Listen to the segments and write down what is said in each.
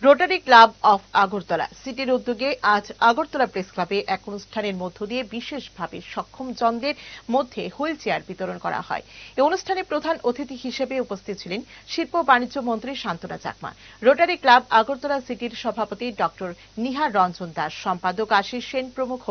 Rotary club of Agartala সিটির উদ্যোগে আজ আগরতলা প্রেস ক্লাবে এক অনুষ্ঠানের মধ্য দিয়ে বিশেষভাবে সক্ষম জনদের মধ্যে হুইল চেয়ার বিতরণ করা হয়। এই অনুষ্ঠানে প্রধান অতিথি হিসেবে উপস্থিত ছিলেন শিল্প বাণিজ্য মন্ত্রী শান্তনা চাকমা, রোটারি ক্লাব আগরতলা সিটির সভাপতি ডক্টর নিহার রঞ্জন দাস, সম্পাদক আশিস সেন প্রমুখ।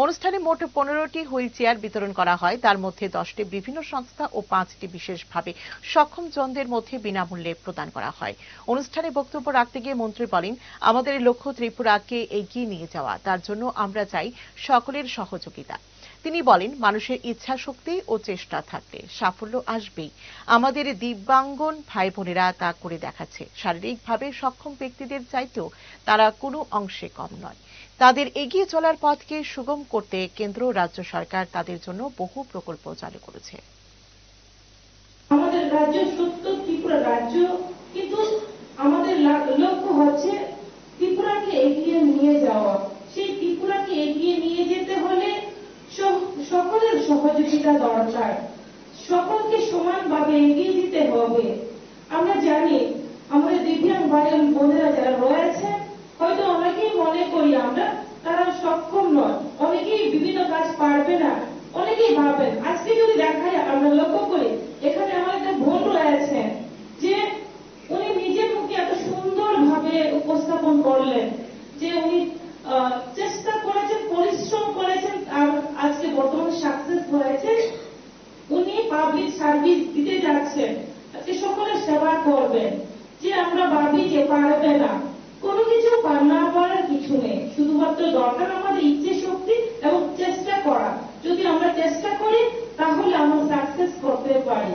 অনুষ্ঠানে মোট 15টি হুইল চেয়ার বিতরণ করা হয়, তার মধ্যে 10টি বিভিন্ন সংস্থা ও 5টি বিশেষভাবে সক্ষম জনদের মধ্যে বিনামূল্যে প্রদান করা হয়। অনুষ্ঠানে বক্তব্য রাখতে গিয়ে মন্ত্রী বলেন, আমাদের লক্ষ্য ত্রিপুরাকে এগিয়ে নিয়ে যাওয়া, তার জন্য আমরা চাই সকলের সহযোগিতা। তিনি বলেন, মানুষের ইচ্ছা শক্তি ও চেষ্টা থাকলে সাফল্য আসবেই। আমাদের দিব্যাঙ্গন ভাই বোনেরা তা করে দেখাচ্ছে। শারীরিকভাবে সক্ষম ব্যক্তিদের চাইতেও তারা কোনো অংশে কম নয়। তাদের এগিয়ে চলার পথকে সুগম করতে কেন্দ্র ও রাজ্য সরকার তাদের জন্য বহু প্রকল্প চালু করেছে। আমাদের রাজ্য সত্য ত্রিপুরা রাজ্য, কিন্তু আমাদের লক্ষ্য হচ্ছে ত্রিপুরাকে এগিয়ে নিয়ে যাওয়া। সেই ত্রিপুরাকে এগিয়ে নিয়ে যেতে হলে সকলের সহযোগিতা দরকার, সকলকে সমানভাবে এগিয়ে দিতে হবে। আমরা জানি আমাদের দিব্যাঙ্গ ভাই বোনেরা যারা রয়েছে, হয়তো অনেকেই মনে করি আমরা তারা সক্ষম নয়, অনেকেই বিভিন্ন কাজ পারবে না, অনেকেই ভাবেন। আজকে যদি দেখায়, আমরা লক্ষ্য করি এখানে আমার একটা বোন রয়েছেন যে উনি নিজের মুখে এত সুন্দরভাবে উপস্থাপন করলেন যে উনি চেষ্টা করেছেন, পরিশ্রম করেছেন, আর আজকে বর্তমানে সাকসেস হয়েছে। উনি পাবলিক সার্ভিস দিতে যাচ্ছেন, আজকে সকলের সেবা করবেন। যে আমরা ভাবি যে পারবে না, কোনো কিছু না পারার কিছু নেই, শুধুমাত্র দরকার আমাদের ইচ্ছে শক্তি এবং চেষ্টা করা। যদি আমরা চেষ্টা করি তাহলে আমরা সাকসেস করতে পারি।